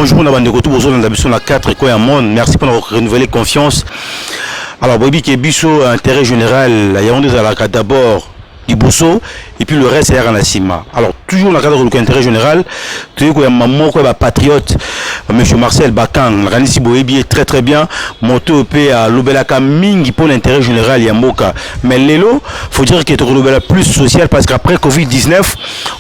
bonjour, on a la 4 quoi monde. Merci pour notre renouveler confiance. Alors, Bobi qui est biso intérêt général, il y a d'abord du Bosso et puis le reste c'est Ranasima. Alors, toujours dans le cadre de l'intérêt général, tu sais qu'il y a maman qui est patriote, monsieur Marcel Bakan, Ranisi Boebi est très très bien, moto EP à Lobelaka Mingi pour l'intérêt général, il y a Moka. Mais Lelo, faut dire qu'il est Lobela plus social parce qu'après Covid-19,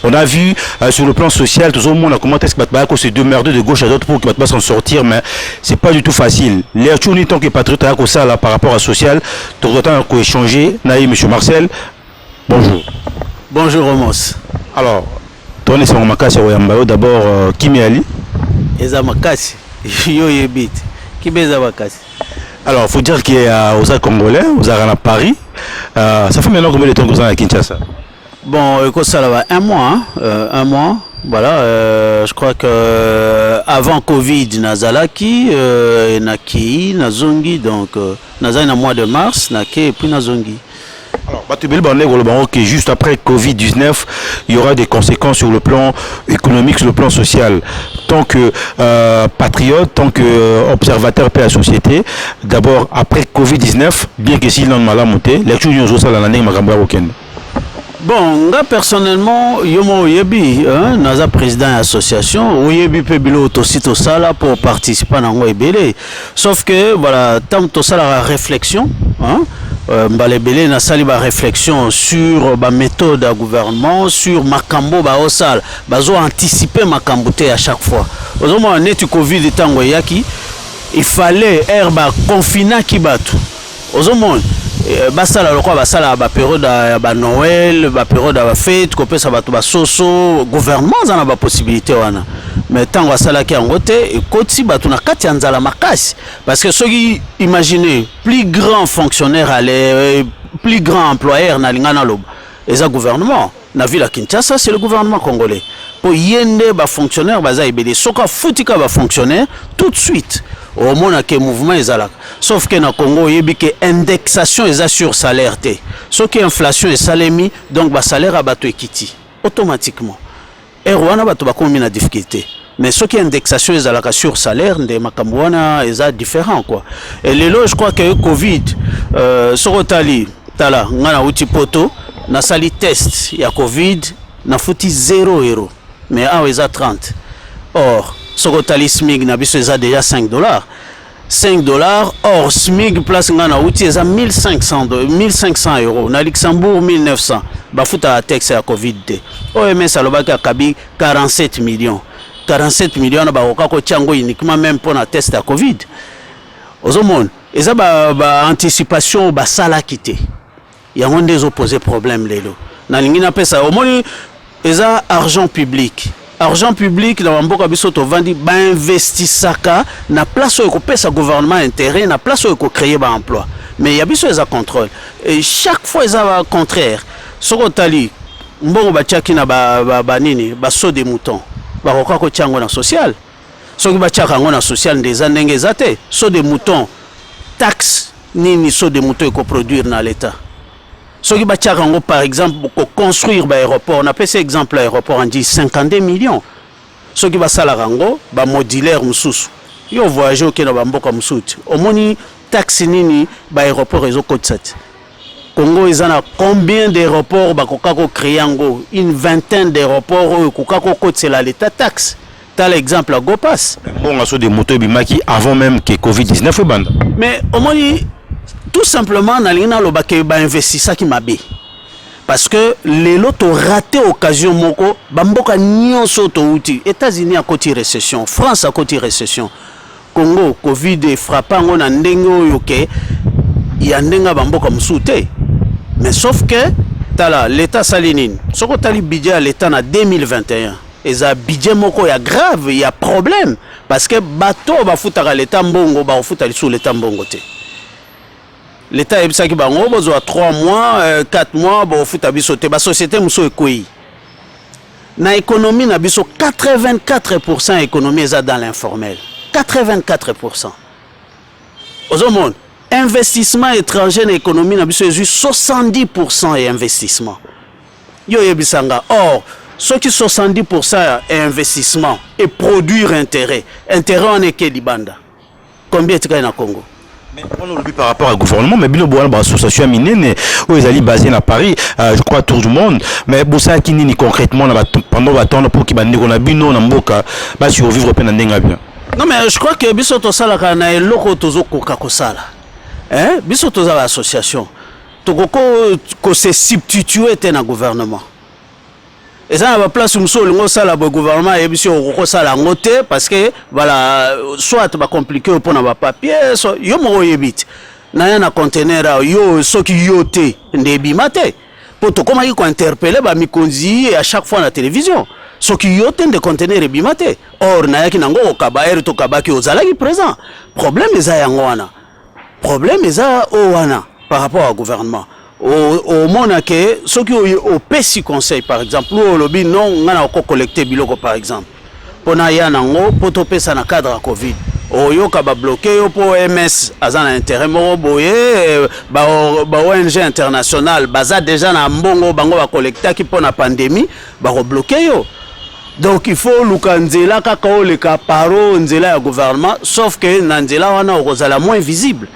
on a vu sur le plan social, tout le monde a commenté ce que c'est deux merdeux de gauche à droite pour qu'il ne va pas s'en sortir, mais c'est pas du tout facile. Les Tchouni, tant que patriote, ça là par rapport à social, tu dois échanger, Naï, monsieur Marcel. Bonjour. Bonjour Romos. Alors, toi, tu es Makassi d'abord, Kimi Ali. Eza Makassi. Yo Yebit. Qui est Makassi? Alors, il faut dire qu'il y a aux Congolais, aux Arabes à Paris. Ça fait maintenant combien de temps que vous êtes à Kinshasa? Bon, ça va un mois. Un mois. Voilà, je crois que avant Covid, Nazalaki, Naki, Nazongi, donc Nazali na mois de mars, Naki et puis Nazongi. Alors, juste après Covid-19, il y aura des conséquences sur le plan économique, sur le plan social. Tant que patriote, tant que observateur de la société, d'abord après Covid-19, bien que s'il n'en a pas monté, les choses sont dans l'année Magambo-Ken. Bon, moi personnellement, Yomo Oyebi, naza président de l'association, Oyebi Pebilo Tosito Sala pour participer à l'Angouébélé. Sauf que, voilà, tant que ça la réflexion, Mbalebele na sali ba réflexion sur ba méthode de gouvernement, sur makambo ba osal, bazo anticiper makamboté à chaque fois. Aujourd'hui, net Covid etango yaki, il fallait herba confiner ki batu. Aujourd'hui, basala lokwa basala ba période ba Noël, ba période ba fête, ko pesa batu ba soso, gouvernement za na ba possibilité wana. Mais tant que ça là qui est en côté, et côté batu na kati anzala makasi, parce que ceux qui imaginez plus grand fonctionnaire plus grand employeur na lingana loba, et ça gouvernement na ville à Kinshasa c'est le gouvernement congolais. Pour yende ba fonctionnaire baza ibele, soka futika ba fonctionnaire tout de suite. Au moins que mouvement ezala. Sauf que na Congo yebi que indexation eza sur salaire té. Ce qui inflation et salemi donc ba salaire abato ekiti automatiquement. Et Rwanda bato ba komi na difficulté. Mais ce qui est indexation est sur salaire, des Makambouana est différent quoi. Et les lois, je crois que Covid, Sorotali, Tala, Ngana Uti Poto, na sali test, il y a Covid, na fouti 0 €. Mais ah, ils ont 30. Or, Sorotali SMIG, na biso déjà $5. $5, or SMIG place Ngana Uti, ils ont 1500 €. Na Luxembourg, 1900. Bafuta a texte à Covid. OMS a l'obaka Kabi 47 millions. 47 millions de uniquement même pour un test à Covid. Aux hommes, ils ont anticipation ba sala quitté. Il y a des opposés problèmes lélo. Na lingina pesa au moins ils ont argent public. Argent public dans mboka biso to vandi ba investissaka na place où pesa gouvernement intérêt na place où créer ba emploi. Mais il y a biso ils contrôle. Et chaque fois ils ont contraire. Sokotali mbongo ba tchaki na ba nini ba saut des moutons. Baroka ko tchango na social. Soki ba tchaka ngo na social ndeza ndenge zate. So de moutons taxe nini so de moutons ko produire na l'état. Soki ba tchaka ngo par exemple pour construire ba aéroport, on appelle cet exemple aéroport on dit 52 millions. Soki ba sala rango ba modulaire mususu. Yo voyager au Kenya ba mboka musuti. Omoni taxe nini ba aéroport ezo kotsat. Congo ils ont combien d'aéroports bakokako créango une vingtaine d'aéroports kokako kotsela l'état taxe. T'as l'exemple à Gopas. Bon on a des motos bimaki avant même que Covid-19 bande. Mais au moins tout simplement na lina lobake ba investissa ki mabe. Parce que les lots ont raté occasion moko bamboka nyonso to uti. États-Unis a côté récession, France a côté récession. Congo Covid est frappant on a ndenge oyoke ya ndenga bamboka musute. Mais sauf que l'État salinine, ce que tu as le budget à l'État en 2021, et ça budget moko ya grave, il y a problème parce que bateau va foutre à l'État mbongo, va foutre sur l'État mbongo te. L'État est ça qui va en besoin 3 mois, 4 mois, va foutre à biso te. La société muso ekoi. Na économie na biso 84% économie est dans l'informel. 84%. Aux hommes. Investissement étranger dans l'économie, na biso 70% et investissement. Yo yebisanga. Or, Ce qui 70% est investissement et produire intérêt. Intérêt en est que Libanda. Combien est-ce qu'il y a au Congo? Mais on a par rapport au gouvernement, mais bien au association minée, où ils allaient basés à Paris, je crois tout le monde. Mais pour ça, qui n'est concrètement pendant le temps pour qu'ils bandent qu'on a bino na mboka, bah survivre pendant des bien. Non mais je crois que biso to sala kana eloko tozo koka kosala. Hein? Biso to za association. To ko se substituer te na gouvernement. Et ça va place où nous sala le gouvernement et biso ko sala ngote parce que voilà soit va compliqué pour na papier, so yo mo yebit. Na na conteneur yo soki yote ndebi mate. Pour to comment il ko interpeller ba mikonzi à chaque fois na télévision. Soki yote de conteneur bimate. Or na yaki nango okabaer to kabaki ozalaki présent. Problème eza yango wana. Problème eza o wana par rapport au gouvernement. Au monake soki au pesi conseil par exemple ou lobby non ngana ko collecter biloko par exemple. Pona ya nango poto pesa na cadre Covid. Oyo ka ba bloquer yo po MS azana intérêt mo boye ba ONG international baza déjà na mbongo bango ba collecter ki pona pandémie ba ko bloquer yo. Donc il faut lukanzela kaka le paro nzela ya gouvernement sauf que nanzela wana okozala moins visible.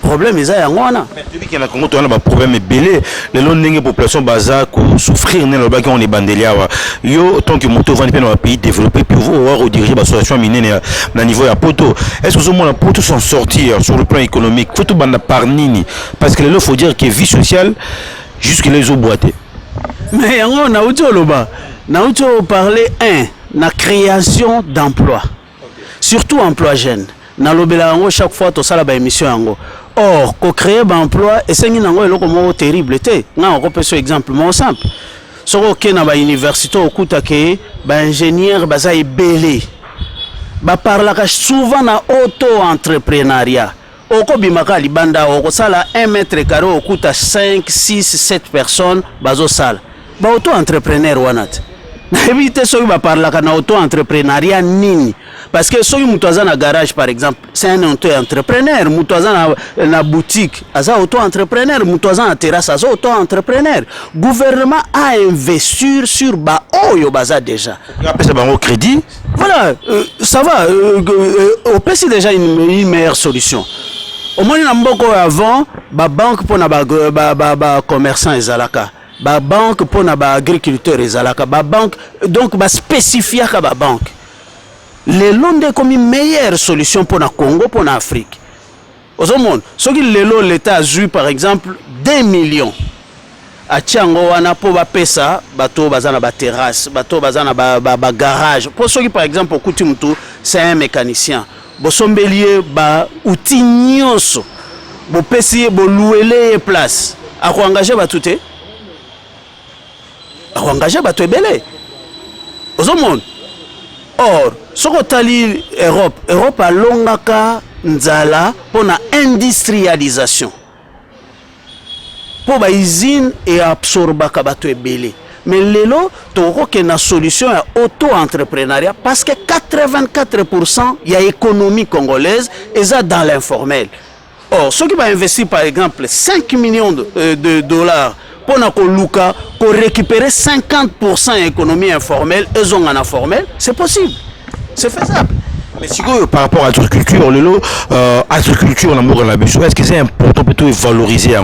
Problème eza yango wana. Mais depuis qu'il y a Congo to na problème belé les longue population baza ko souffrir ne loba ki on est bandelia wa. Yo tant que moto vendre dans un pays développé puis voir diriger l'association minière na niveau ya poto. Est-ce que ce monde poto s'en sortir sur le plan économique? Faut tout banda par nini parce que là faut dire que vie sociale jusque les eaux boité. Mais yango na uto loba. Na uto parler la création d'emplois. Surtout emploi jeune. Na lobela yango chaque fois to sala ba émission yango. Or, ko créer ba emploi et c'est nango eloko mo terrible té. Na on peut ce exemple mo simple. Soko ke na ba université okuta ke ba ingénieur baza ebelé. Ba parlaka souvent na auto-entrepreneuriat. Oko bimaka libanda oko sala 1 mètre carré okuta 5, 6, 7 personnes bazo sala. Ba auto-entrepreneur wanat. Na éviter ceux qui va parler na auto-entrepreneuriat nini. Parce que ceux qui sont dans garage par exemple, c'est un auto-entrepreneur, mutoza na boutique, asa auto-entrepreneur, mutoza na terrasse, asa auto-entrepreneur. Gouvernement a investi sur ba oyo baza déjà. Il appelle ça au crédit. Voilà, ça va au PC déjà une meilleure solution. Au moins na mboko avant, ba banque pour na ba commerçant ezalaka. Ba banque pour na ba agriculteur ezalaka. Ba banque donc ba spécifier ka ba banque. Les Londres comme une meilleure solution pour le Congo, pour l'Afrique. Au monde, ce qui l'État a eu par exemple 2 millions. A Tchango, on a pour pesa, bateau bazana ba terrasse, bateau bazana ba garage. Pour ceux qui par exemple au Koutimoutou, c'est un mécanicien. Bo sombelier ba outil nyonso. Bo pesier bo louer les places. A ko engager ba touté. A ko engager ba to belé. Au monde. Or, ce que Europe a longaka nzala pour la industrialisation. Pour la usine et absorber kabato ebele. Mais lelo, toko que na solution à auto-entrepreneuriat parce que 84% y a économie congolaise et ça dans l'informel. Or, ceux qui vont investir par exemple 5 millions de dollars pour récupérer 50% économie informelle et zone informelle, c'est possible. C'est faisable. Mais si par rapport à l'agriculture, l'agriculture, est-ce que c'est important plutôt de valoriser?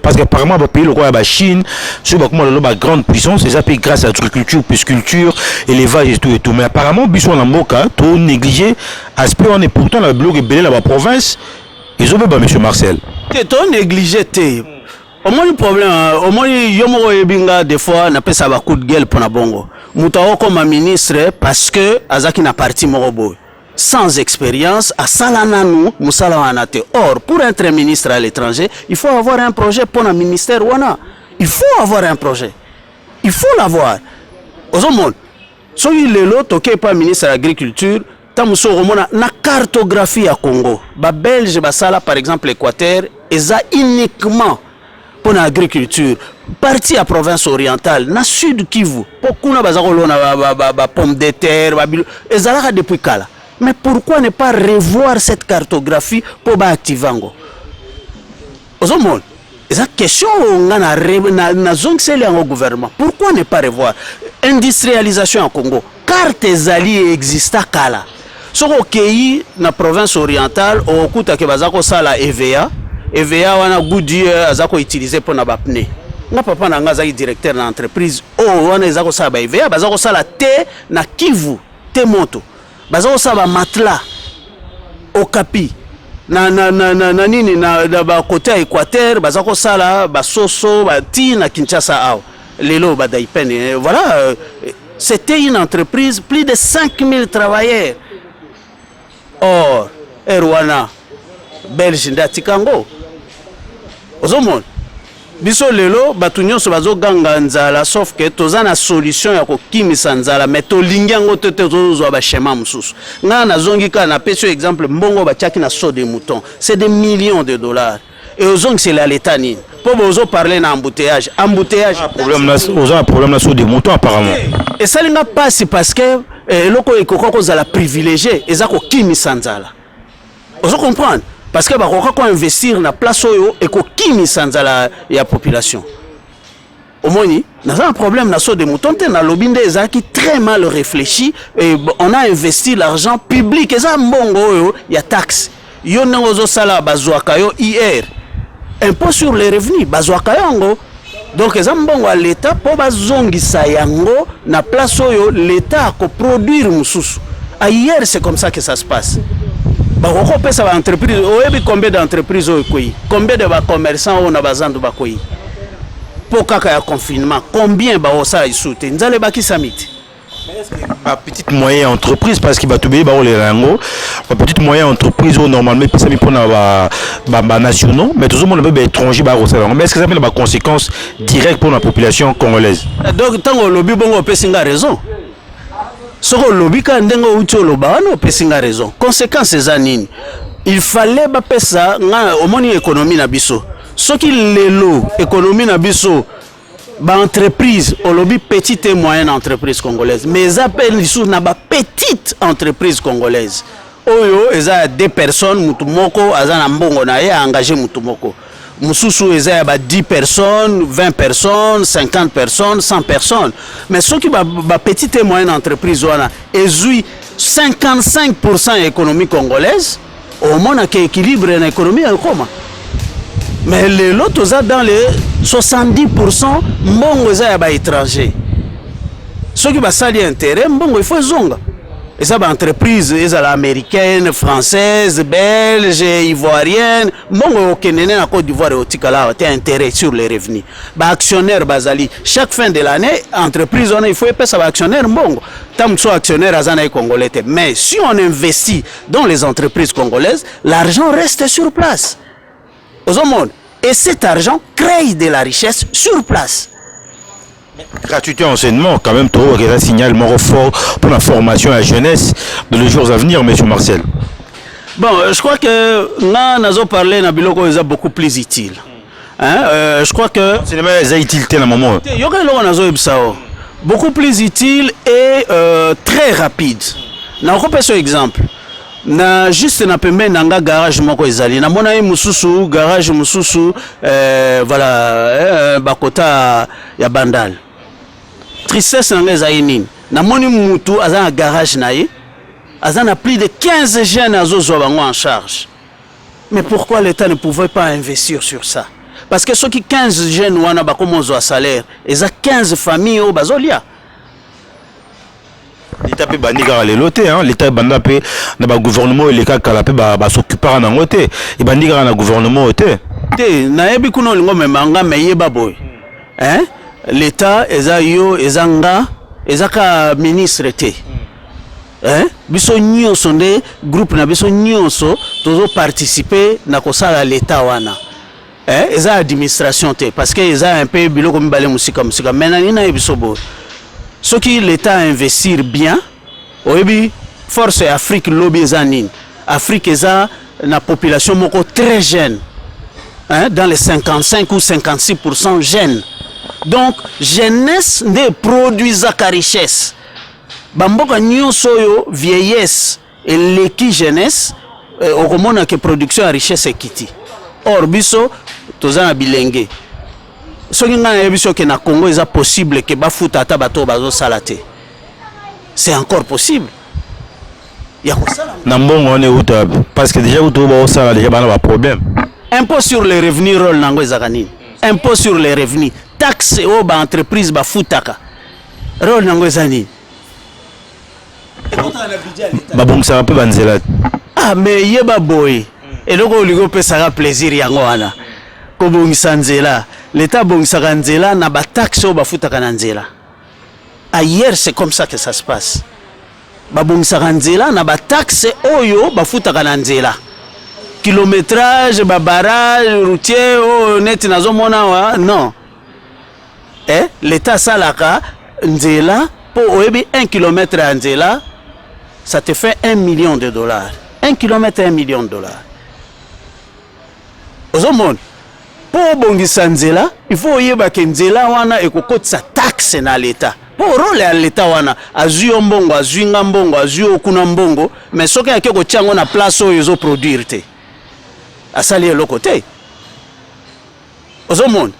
Parce qu'apparemment, le pays, la Chine, c'est la grande puissance, et ça fait grâce à l'agriculture, pisciculture, élevage et tout et tout. Mais apparemment, Bissou en Amboka, tout négligé, aspect on est pourtant la bloc belé dans la province, ils ont M. Marcel. Tout négligé. Au moins le problème, au moins yomo ebinga des fois n'a pas ça va coup de gueule pour na bongo. Mutao comme ministre parce que Azaki n'a parti morobo sans expérience à Salananu musala wanate. Or pour être ministre à l'étranger, il faut avoir un projet pour un ministère wana. Il faut avoir un projet. Il faut l'avoir. Aux monde. So il est là toké pas ministre de l'agriculture, tamuso romona na cartographie à Congo. Ba Belge ba sala par exemple Équateur, eza uniquement pour l'agriculture, partie à province orientale, na sud Kivu, beaucoup na bazakolo na pomme de terre, ezalaka depuis kala. Mais pourquoi ne pas revoir cette cartographie pour ba activango? Ozomol, eza question on a na zone c'est le gouvernement. Pourquoi ne pas revoir? industrialisation en Congo carte ezali exista kala soko okei na province orientale okuta ke bazako sala EVA wana Goodyear azako utiliser pour na ba pneu nga papa na nga azaki directeur na entreprise wana ezako sala ba EVA bazako sala te na Kivu te moto bazako sala ba matelas Okapi na nini na ba côté Équateur bazako sala ba soso ba ti na Kinshasa aw lelo ba daipene voilà c'était une entreprise plus de 5000 travailleurs or Rwanda Belge ndatikango ozomona biso lelo batu nyonso bazoganga nzala sauf que toza na solution ya kokimisa nzala mais tolingi yango te tozozwa ba schéma mususu nga nazongi ka na pesi exemple mbongo batiaki na saut de mouton c'est des millions de dollars et ozongi c'est l'état nini po bozo parler na embouteillage problème na saut de mouton apparemment et ça linga passe parce que eloko ekoko kozala privilégié eza kokimisa nzala ozo comprendre parce que bakoka ko investir na place oyo ekokimisa nzala ya population omoni naza un problème na saut de mouton te na lobinde ezaki très mal réfléchi et on a investi l'argent public eza mbongo oyo ya taxe yo ndenge ozosala bazwaka yo IR impôt sur les revenus bazwaka yango donc eza mbongo ya l'état po bazongisa yango na place oyo l'état akoproduire mususu ailleurs c'est comme ça que ça se passe bakoko pesa ba entreprise oyebi combien d'entreprises okoyi combien de ba commerçants on a bazandu bakoyi po kaka ya confinement combien ba osala isute nzale bakisamiti ma petite moyenne entreprise parce qu'il va tout payer ba olérango ma petite moyenne entreprise normalement pesa mi pona ba nationaux mais tout le monde ba étranger ba osala mais est-ce que ça a des conséquences directes pour la population congolaise donc tango lobi bongo pesinga raison soko lobika ndengo utolo bano pesinga raison conséquences za nini il fallait ba pesa nga omoni économie na biso soki lelo économie na biso ba entreprise olobi petite et moyenne entreprise congolaise mais appelle sous na ba petite entreprise congolaise oyo eza 2 personnes mutu moko azana mbongo na ye engagé mutu moko mususu eza ya ba 10 personnes 20 personnes 50 personnes 100 personnes mais ceux qui ba petite et moyenne entreprise wana ezui 55% économie congolaise au moins que équilibre na économie akoma mais les autres sont dans les 70% mbongo eza ya ba étranger ceux qui ba sali intérêt mbongo il faut zonga et ça ba entreprise ezala américaine française belge ivoirienne mbongo okenene na Côte d'Ivoire otikala te intérêt sur les revenus ba actionnaire bazali chaque fin de l'année entreprise on il faut payer ça ba actionnaire mbongo tam so actionnaire azana congolais mais si on investit dans les entreprises congolaises l'argent reste sur place aux monde et cet argent crée de la richesse sur place. Gratuité enseignement, quand même, trop, un signal fort pour la formation à la jeunesse de les jours à venir, M. Marcel. Bon, je crois que là, nous avons parlé de biloko est beaucoup plus utile. Hein? Je crois que c'est les utilité dans le moment. Beaucoup plus utile et très rapide. Nous avons un exemple. Na juste na pembe nanga garage moko ezali na mona mususu garage mususu voilà bakota ya bandal tristesse nanga ezali nini na moni mutu azana garage na ye azana plus de 15 jeunes azozwa bango en charge mais pourquoi l'état ne pouvait pas investir sur ça parce que ceux qui 15 jeunes wana bakomozo à salaire eza 15 familles au bazolia l'état peut bandiga les lotés hein l'état banda peut na ba gouvernement les cas kala peut ba s'occuper na ngoté et bandiga na gouvernement té na yebi kuno lingo memanga meye baboy hein l'état eza yo ezanga ezaka ministre té hein biso nyonso nde groupe na biso nyonso tozo participer na kosala l'état wana hein eza administration té parce que eza un peu biloko mibale musika mena nina yebiso bo ce qui l'État investir bien, oui, force Afrique lobby zanine. Afrique est la population moko très jeune, hein, dans les 55 ou 56% jeunes. Donc jeunesse ne produit la richesse. Bamboka nyonso yo vieillesse et l'équipe jeunesse, au commun que production à richesse est kiti. Or biso tozana bilenge. soki nga nayebi soki na Congo eza possible ke bafuta ata bato bazosala te. C'est encore possible. Ya kosala na mbongo on est où parce que déjà uto ba osala déjà bana ba problème. Impôt sur les revenus rôle nango ezaka nini? Impôt sur les revenus, taxe o ba entreprise ba futaka. Rôle nango eza nini? Babongisa pe banzela. Ah mais yeba boy. Eloko oligo pesaka plaisir yango wana. Ko bongisa nzela, l'état bongisaka nzela na ba taxe o ba futaka na nzela. Ailleurs c'est comme ça que ça se passe. Babongisaka nzela na ba taxe oyo ba futaka na nzela. Kilométrage, barrage routier, oh, net nazomona wa non. L'état salaka nzela pour oyebi 1 km à nzela, ça te fait $1 million. 1 km, $1 million. Ozomona pour bongisa nzela, il faut oyeba ke nzela wana ekokotisa taxe na l'état. Pour rôle à l'état wana azui mbongo, azui ngambongo, azui okuna mbongo, mais soki yake ko tiango na place oyo zo produire te. Asali le côté. Ozomon.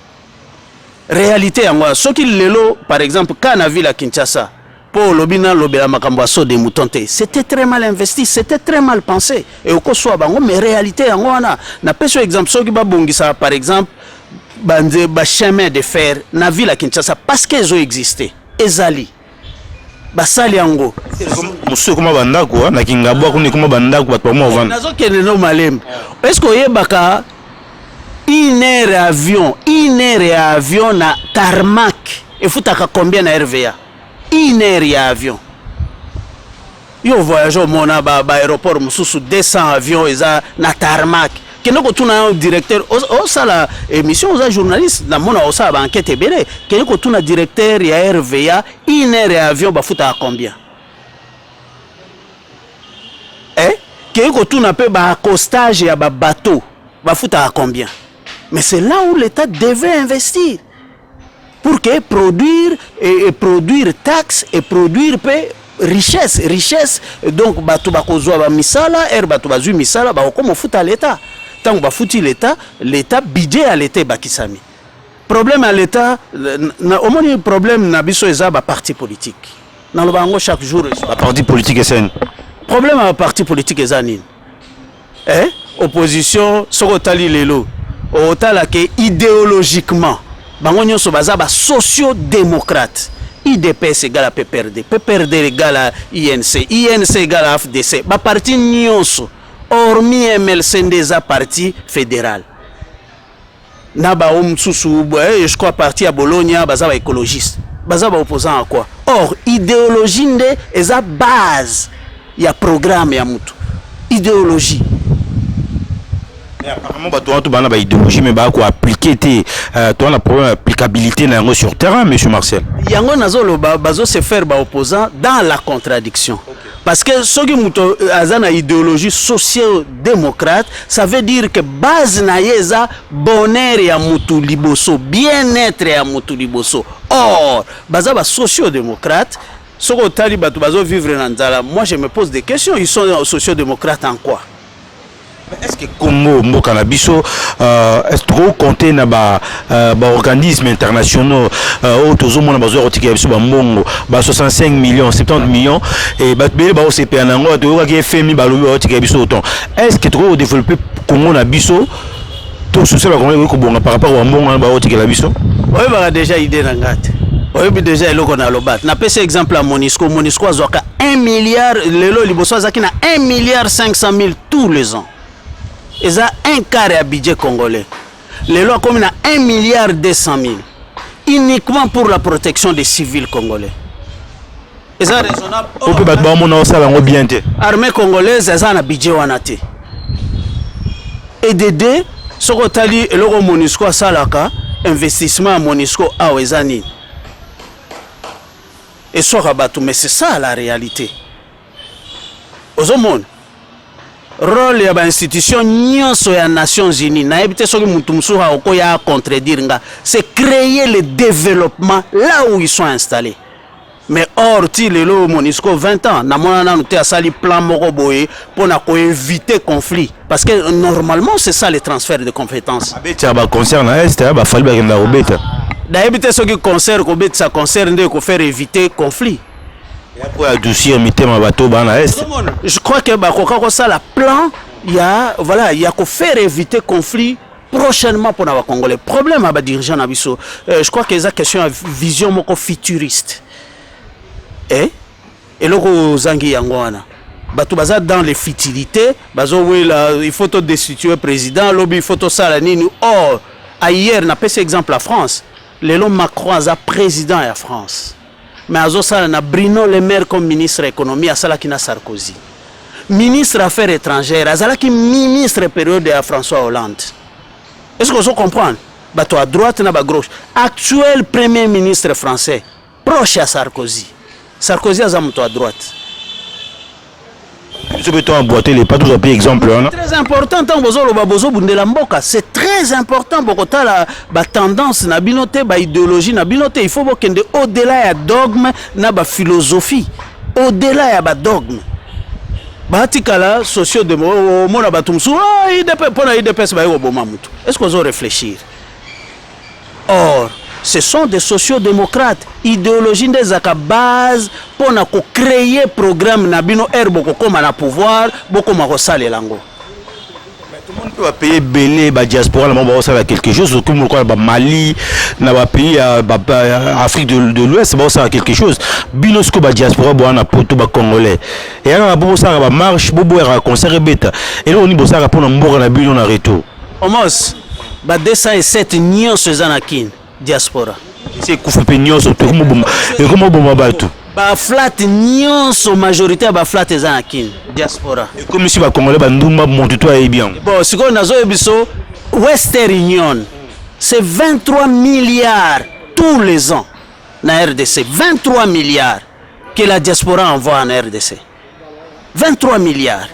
Réalité yango soki lelo par exemple kana ville à Kinshasa pour lobina lobela makambo aso de moutonté, c'était très mal investi, c'était très mal pensé et au koso bango mais réalité yango na peso exemple soki ba bongisa par exemple bande ba chemin de fer na ville à Kinshasa parce qu'ils ont existé ezali basali yango monsieur comment bandako na kingabo kuni kuma bandako bato mo vendre nazo kene no malem est-ce que oyebaka une heure avion na tarmac et futaka combien na RVA une heure avion yo voyage mona ba aéroport mususu 200 avions eza na tarmac kenoko tuna directeur o sala émission aux journalistes na mona o sala enquête belé kenoko tuna directeur ya RVA une heure avion ba futa combien kenoko tuna pe ba accostage ya ba bateau ba futa combien mais c'est là où l'État devait investir pour que produire et produire taxes et produire pe richesse donc bato bakozwa ba misala bato bazui misala ba comme futa l'État tant ba futi l'État budget à l'État bakisami problème à l'État au moins problème na biso eza ba parti politique na lo bango chaque jour ba parti politique esen problème à parti politique eza nini opposition sokotali lelo otala ke idéologiquement bango nyonso baza ba socio-démocrate IDPS égale à PPRD, PPRD égale à INC, INC égale à FDC. Ba parti nyonso, hormis MLC des parti fédéral. Naba omsusu, je crois parti à Bologna, baza ba écologiste. Baza ba opposant à quoi? Or, idéologie nde eza base. Il y a programme ya mutu. Idéologie. Apparemment, tu as une idéologie, mais tu as appliqué ton problème d'applicabilité sur terrain, M. Marcel. Il y a un se faire opposant dans la contradiction. Parce que ce qui est une idéologie social-démocrate, ça veut dire que base na bonheur ya mutu liboso, bien-être ya mutu liboso. Or, base socio-démocrate, ce que vivre dans Nzala, moi je me pose des questions. Ils sont socio-démocrates en quoi? Est-ce que Congo, Mbokanabiso, est-ce trop compté dans les organismes internationaux autour de monde bazo rotika biso ba mbongo ba 65 millions 70 millions et ba OCP nango to ka FMI ba lobi rotika biso autant est-ce que trop développer Congo na biso tout ce ko bonga par rapport au mbongo ba rotika la biso oui ba déjà idée na ngate oui déjà eloko na lobat na pese exemple à Monisco azoka 1 milliard lelo liboso azaki na 1 milliard 500 000 tous les ans. Et ça, un quart à budget congolais. Les lois comme 1 milliard 200 000. Uniquement pour la protection des civils congolais. Et ça raisonnable. On peut battre mon ça bien. Armée congolaise, ça a un budget wanate. Et de deux, ce que le Monisco salaka, investissement à Monisco à Ouezani. Et ça rabattu, mais c'est ça la réalité. Aux hommes. Rôle ya ba institution nyonso ya Nations Unies na ebite soki mutu musuha okoya contredire nga c'est créer le développement là où ils sont installés Mais or, ti lelo Monisco 20 ans, na mona na nous sali plan moko boye pour na ko éviter conflit. Parce que normalement c'est ça le transfert de compétences. Abeta ba concerne est ba fali ba kenda obeta. Da éviter ce qui concerne ko bet ça concerne de ko faire éviter conflit. Pour adoucir mitema bato ba na est. Je crois que ba ko ça la plan il y a voilà, il y a ko faire éviter conflit prochainement pour les Congolais. Problème à ba dirigeant na biso. Je crois que c'est une question de vision moko futuriste. Et le zangi yangwana bato baza dans les futilités bazo wela il faut te destituer président lobby il faut to sala nini. Or hier na pese exemple la France lelo Macron aza président ya France mais azo sala na Bruno Le Maire comme ministre économie asala kina Sarkozy ministre affaires étrangères azala ki ministre période ya François Hollande. Est-ce que vous comprenez bato à droite na ba gauche actuel premier ministre français proche à Sarkozy. Sarkozy a zamuto à droite. Je peux emboîter les pas, tout à exemple. C'est très important tant que c'est très important pour que la tendance, la binote, la idéologie, la binote, il faut que au-delà de dogme, na ba philosophie, au-delà de dogme. Batikala socio-démocrate, mon abatumsu, est-ce qu'on doit réfléchir? Or, ce sont des sociodémocrates. Idéologie des base pour créer un programme nabino herbo comme à pouvoir beaucoup marosal et lango. Tout le monde peut payer belé ba diaspora là ça quelque chose comme le Mali na pays Afrique de l'Ouest ça quelque chose binosco ba diaspora boana poto ba congolais et là bo ça ba marche bobo era concert beta et là on dit ça pour na mbora na bino na retour omos ba 207 nions zanakin diaspora. C'est Koufoupe Nyonso, et comment bon bateau. Ba flat Nyonso majorité ba flat zanakin diaspora. Et comme si ba congolais ba ndumba monte toi et bien. Bon, ce qu'on a zo ebiso Western Union, c'est 23 milliards tous les ans na RDC, 23 milliards que la diaspora envoie en RDC. 23 milliards.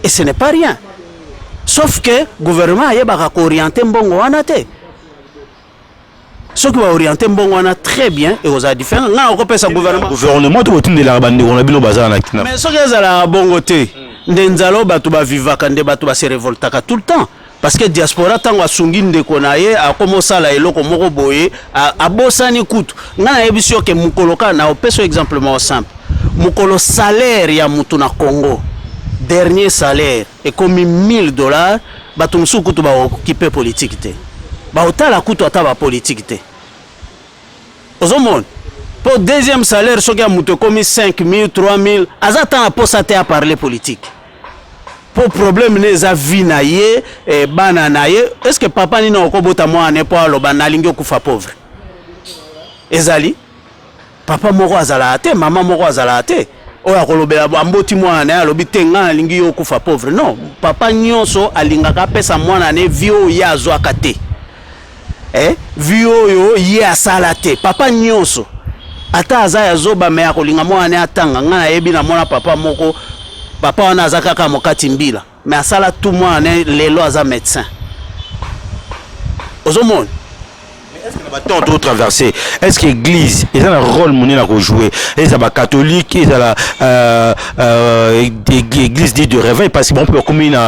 Et ce n'est pas rien. Sauf que le gouvernement a orienté mbongo wanate. Ce qui va orienter Mbongwana très bien et aux différents. Là, on repère ça gouvernement. Gouvernement de l'autre de la bande, on a bien le bazar. Mais ce qui est à la bonne côté, Ndenzalo batuba viva kande batuba se révoltaka tout le temps. Parce que diaspora tango asungi ndekonaye a commencé à la eloko moko boye a bosani kutu. Ngana ebisio ke mukoloka na opeso exemple mo simple. Mukolo salaire ya mutu na Congo. Dernier salaire est comme $1000. Batumsu kutu ba occupé politique te. Ba otala kutu ataba politique te. Pour deuxième salaire, ce qui a monté comme 5 000, 3 000, azatan a posé à parler politique. Pour problème les avinaye et bananaye, est-ce que papa ni na okobota moi n'est pas le banalingo kufa pauvre? Ezali, papa moko azalate, maman moko azalate. Oya kolobela amboti mwana alobi tenga lingi yo kufa pauvre. Non, papa nyonso alingaka pesa mwana ne vio ya azwaka te. Vio yo ye asala te papa nyonso ata aza ya zoba me akolinga mwana atanga ngana yebi na mwana papa moko papa wana azaka kaka mokati mbila me asala tout mwana lelo aza médecin ozomona. Est-ce que va tant d'autres traverser? Est-ce que l'église est un rôle monnaie à jouer? Est-ce que la catholique est la église dit de réveil parce qu'on peut comme une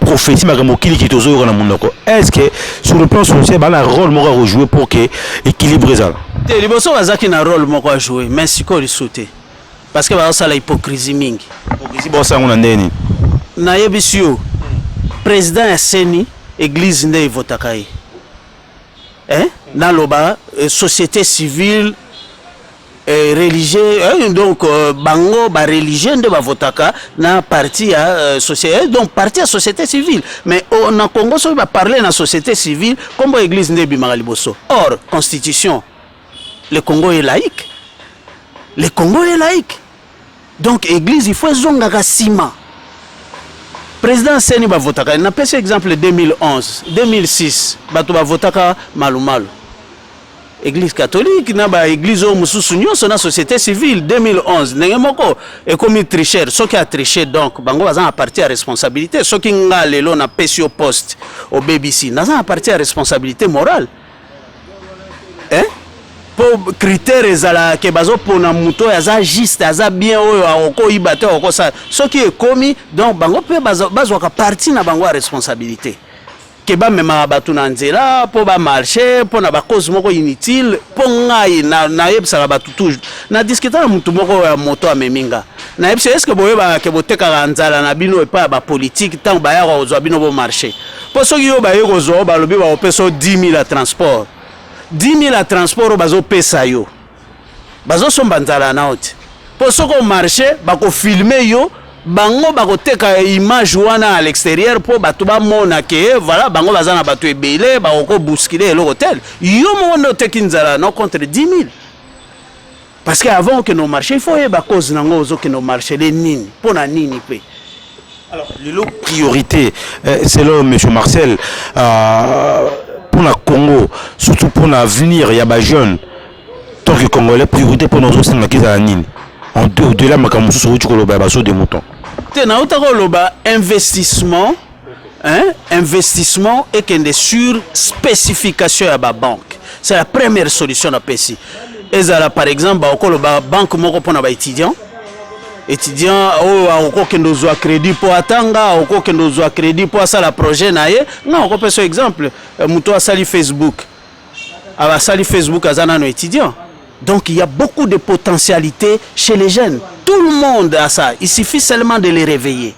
prophétie qui est aux dans le monde. Est-ce que sur le plan social il y a un rôle monnaie à jouer pour que équilibrer ça? Les bossons ont un rôle monnaie à jouer mais c'est quoi le sauter parce que ça la hypocrisie mingi. Hypocrisie bon ça on a ndeni. Na yebisio président ya Seni église ndé votakai. Dans le société civile religieux donc bango ba religieux de bavotaka na parti à société donc parti à société civile mais on a Congo so va parler na société civile comme église ndé bimaka liboso. Or constitution le Congo est laïque, le Congo est laïque donc église il faut zongaka sima. Président Seni ba votaka na pese exemple 2011 2006 bato ba votaka malumalu église catholique na ba église o mususu nyonso na société civile 2011 ndenge moko et comme tricheur ceux qui a triché donc bango baza parti à responsabilité ceux qui nga lelo na pese au poste au BBC na za parti à responsabilité morale pour critère ezala ke bazo pona muto aza juste aza bien oyo akoko ibate akoko ça ce qui est commis donc bango pe bazo ka partie na bango responsabilité ke ba mema batu na nzela po ba marché po na ba cause moko inutile po ngai na yebisa batu toujours na discuter na mutu moko ya moto ameminga na yebisa est-ce que boye ba ke boteka nzala na bino e pa ba politique tant ba ya kozwa bino bo marché po soki yo ba yeko zo ba lobi ba opeso 10 000 à transport 10 000 à transport bazo pesa yo bazo somba nzala na oti po soko marché bako filmer yo bango bako teka image wana à l'extérieur po batu ba mona ke voilà bango bazana batu ebele bako bousculer le hôtel yo mo teki nzala no contre 10 000 parce que avant que nos marchés il faut y ba cause nango ozo que nos marchés les nini pona nini pe. Alors les priorité c'est là monsieur Marcel pour le Congo, surtout pour l'avenir, il y a des jeunes. Tant que Congolais, priorité pour nos autres, c'est la Nini. En au-delà, je suis sur le des moutons. Investissement, investissement et qu'il y a sur spécification à la banque. C'est la première solution à PSI. Et ça, par exemple, la banque pour les étudiants. Étudiants qui nous ont crédit pour attendre, qui nous ont crédit pour ça la projet naie. Non, on peut par exemple, muto a sali Facebook. A sali Facebook azana nos étudiants. Donc il y a beaucoup de potentialités chez les jeunes. Tout le monde a ça. Il suffit seulement de les réveiller.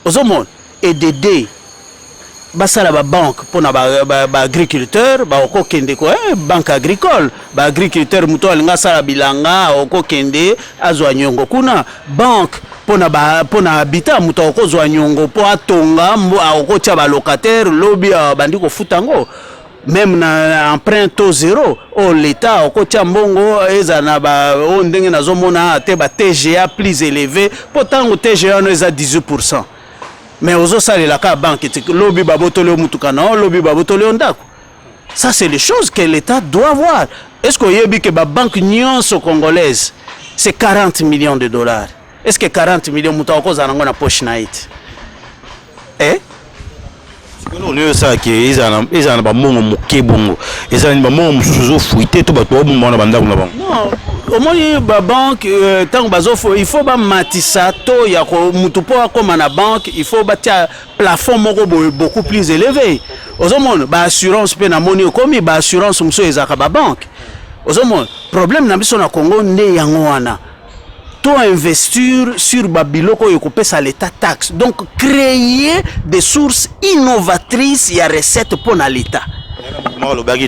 Aux hommes et d'aider. Basa la banque pour na agriculteur ba oko kende ko banque agricole ba agriculteur muto alinga sala bilanga oko kende azwa nyongo kuna banque pour na habitat muto oko zwa nyongo po atonga oko tia ba locataire lobby bandi ko futango même na emprunt taux zéro au l'état oko tia mbongo eza na ba o ndenge nazomona te ba TGA plus élevé pourtant TGA no eza 18%. Mais aux autres, c'est la banque. Lobby babotole mutukana, lobby babotole ndako. Ça, c'est les choses que l'État doit voir. Est-ce qu'il y a que la banque nyonso congolaise, c'est 40 millions de dollars? Est-ce que 40 millions de dollars sont dans la poche naïte? Eh? On est ça qui est un bon mot qui est bon. Ils ont un bon mot sous fouillé tout bateau bon bon banda bon. Non, au moins la banque tant que il faut ba matisa to ya ko mutu po comme na banque il faut bâtir plafond moko beaucoup plus élevé. Aux hommes ba assurance pe na moni comme ba assurance muso ezaka ba banque. Aux hommes problème na biso na Congo ne yango wana. To investir sur babiloko yokopé sa l'état taxe. Donc créer des sources innovatrices et recettes pour l'état.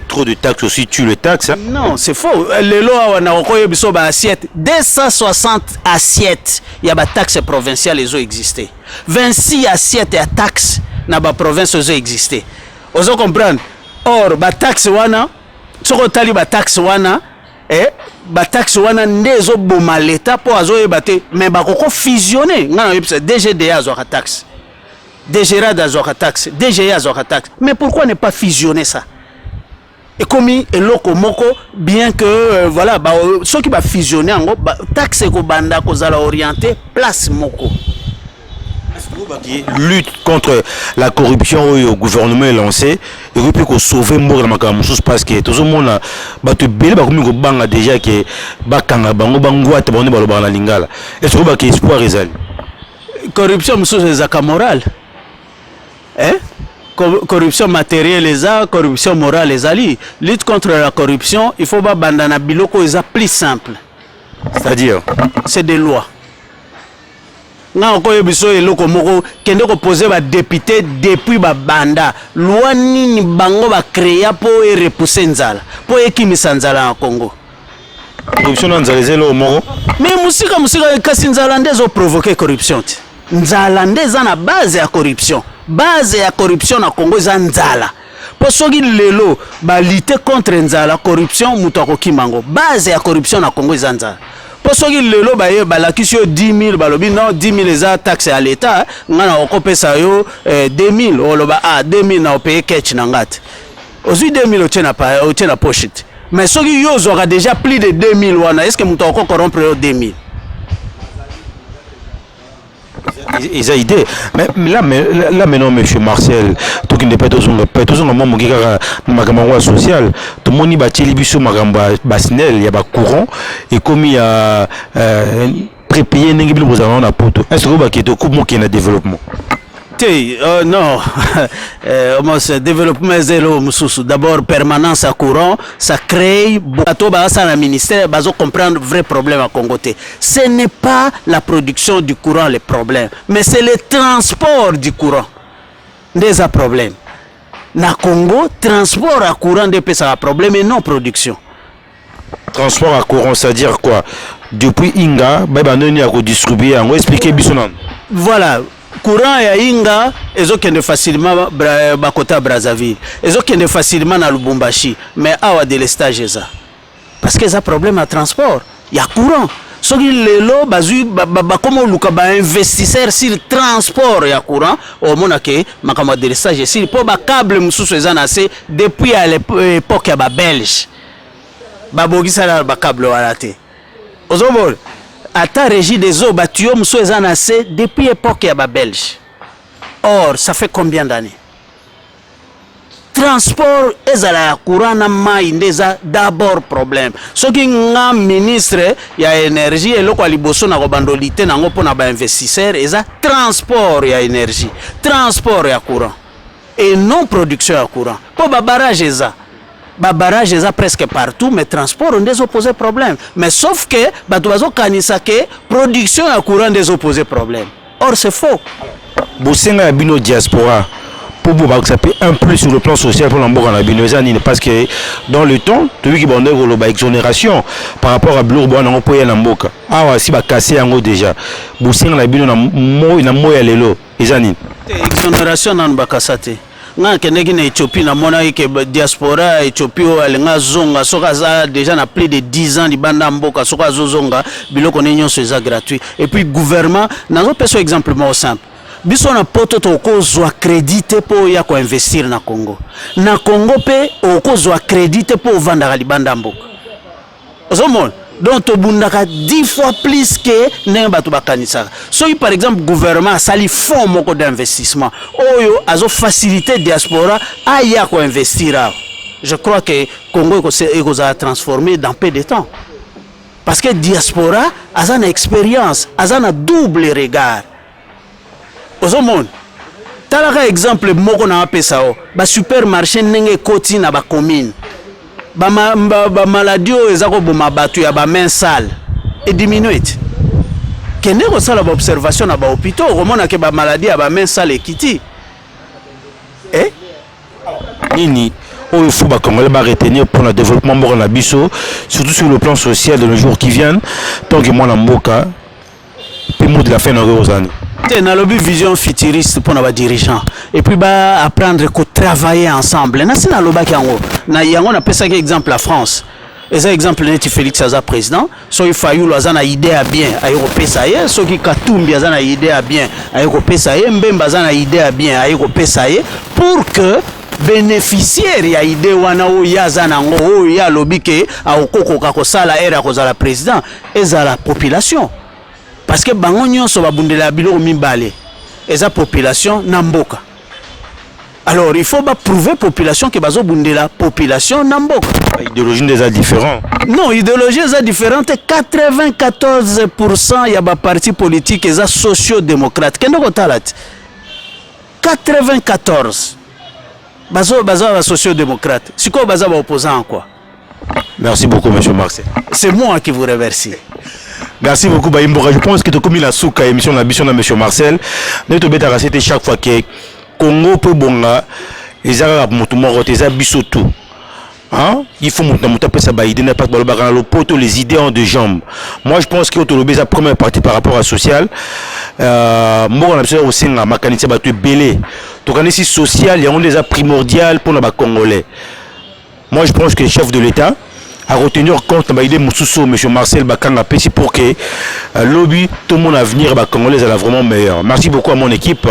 Trop de taxes aussi tue les taxes. Hein? Non, c'est faux. Les lois on a assiette 260 assiettes, il y a des taxes provinciales qui ont existé. 26 assiettes et taxes dans la province ont existé. Vous comprenez? Or, les taxes wana, ce qu'on tali les taxes wana, et ba taxe wana ndezo boma l'état pour azo ebate mais ba koko fusionner ngana yebisa DGDA azo ka taxe DGRAD azo ka taxe DGA azo ka taxe mais pourquoi ne pas fusionner ça et comme eloko moko bien que voilà ba ceux qui va fusionner en taxe ko banda ko zala orienté place moko. Lutte contre la corruption au gouvernement est lancé et puis qu'on sauver mort la makamusus parce que tout le monde ba te bele ba komi ko banga déjà que bakanga bango bangwa te bone balo bana lingala est-ce que ba ke espoir ezali corruption musus ezaka moral corruption matérielle eza corruption morale ezali lutte contre la corruption il faut ba bandana biloko eza plus simple c'est-à-dire c'est des lois. Nga ko yebiso eloko moko kende ko poser ba député depuis ba banda loi nini bango ba créer pour repousser nzala pour ekimisa nzala na Congo corruption nzala zelo moko mais musika kasi nzala ndezo provoquer corruption nzala ndeza na base ya corruption na Congo za nzala po soki lelo ba lutter contre nzala corruption muto akokimango base ya corruption na Congo za nzala. Pour ceux qui le lobaye balakisi 10 000 balobi non 10 000 les taxes à l'état ngana okopesa yo 2 000 oloba 2 000 na payer catch na ngati aussi 2 000 otena pochette mais ceux qui yo aura déjà plus de 2 000 wana est-ce que muto okoko corrompre 2 000 Ils ont idée. Mais là maintenant, monsieur Marcel, tout qui n'est pas tous un moment qui a un social, tout le monde va téléviser basinel, il y a un courant, et comme il y a prépayer n'engi bilo bozana na poto. Est-ce que vous qui est coupe qui est développement? Non, le développement zéro. D'abord, permanence à courant, ça crée beaucoup de ministère, bazo comprendre le vrai problème à Congo. Ce n'est pas la production du courant le problème, mais c'est le transport du courant. Des problèmes. Na Congo, transport à courant c'est un problème et non production. Transport à courant, c'est-à-dire quoi? Depuis Inga, il a distribué, on va expliquer Bissonan. Voilà. Courant ya Inga ezokende facilement bakota Brazzaville ezokende facilement na Lubumbashi mais awa de l'estage eza parce que ça problème à transport il y a courant soki lelo bazui comme luka ba investisseur sur transport ya courant au mona ke makama de l'estage sur po ba câble mususu eza na se depuis à l'époque ya ba belge ba bogisa la ba câble wala te ozobol Ata régie des eaux, battuo mousso ezanase depuis l'époque ya ba belge. Or, ça fait combien d'années? Transport ezala courant na mai ndeza d'abord problème. Soki nga ministre ya énergie eloko liboso na kobandolité nango pona ba investisseur eza transport ya énergie, transport ya courant et non production ya courant. Po ba barrage eza ba barrage eza presque partout mais transport on des opposés problème mais sauf que bato bazo kanisa que production ya courant des opposés problème or c'est faux. Bosenga ya bino diaspora pour vous ça peut un plus sur le plan social pour l'embourg en abinozani parce que dans le temps celui qui bandait la exonération par rapport à Blourbois on peut y aller en mboka ah si ba casser en haut déjà bosenga na bino na moya lelo ezani exonération nan bakasate nga keneki na Éthiopie na mona ke diaspora Éthiopie alenga zonga soka za déjà na plus de 10 ans libanda mboka soka zozonga biloko nyonso eza gratuit et puis gouvernement nazo peso exemple mo simple biso na poto to kozwa crédit po ya ko investir na Congo pe okozwa crédit po vanda libanda mboka ozomona donc to bundaka 10 fois plus que n'importe bakanisa. Si par exemple gouvernement sali fonds moko d'investissement oyo azo faciliter diaspora aya ko investir. Je crois que Congo est transformé dans peu de temps. Parce que diaspora a une expérience, a un double regard. Ozomon talaka exemple moko na pesao ba supermarché nenge koti na ba commune. Ba maladie ezako boma batu ya ba main sale et diminuer kende ko sala ba observation na ba hôpitaux remona ke ba maladie ya ba main sale ekiti nini il faut ba Congolais ba retenir pour le développement moko na biso surtout sur le plan social de nos jours qui viennent tant que moi na mboka pe mot de la fin na rozani na lobby vision futuriste pour nos dirigeants et puis bah apprendre à travailler ensemble na sina loba kiango na yango na pesa ki exemple la France et ça exemple net Félix Aza président so il fayulu azana idée à bien ayoko pesa ye so ki Katumbi azana idée à bien ayoko pesa ye Mbemba azana idée à bien ayoko pesa ye pour que bénéficiaire ya idée wana o yazana ngo o ya lobby ke akokoka ko sala era ko za la président et za la population. Parce que bango nyonso babundela biloko mibale eza population na mboka. Alors il faut prouver population que bazo bundela population na mboka. Idéologie des différents. Non, idéologie est différente. 94% ya ba parti politique eza socio-démocrate. Kendo ko talat. 94 bazo socio-démocrate. Siko baza ba opposant en quoi? Merci beaucoup monsieur Marcel. C'est moi qui vous remercie. Merci beaucoup Baïmboka. Je pense que tu as commis la souka émission de monsieur Marcel. Nous te bêta c'était chaque fois que Congo peut bonga les arabes mutumo roteza bisoto. Hein? Il faut monter ça ba idée n'a pas le poteau les idées en deux jambes. Moi je pense que autolobé sa première partie par rapport à social moi on a besoin aussi na makanisi ba tu belé. To kanisi social il y a déjà primordial pour les Congolais. Moi je pense que le chef de l'État à retenir compte de l'idée Moussousso, M. Marcel Bakanga Pessi pour que lobby, tout mon avenir Congolais est vraiment meilleur. Merci beaucoup à mon équipe.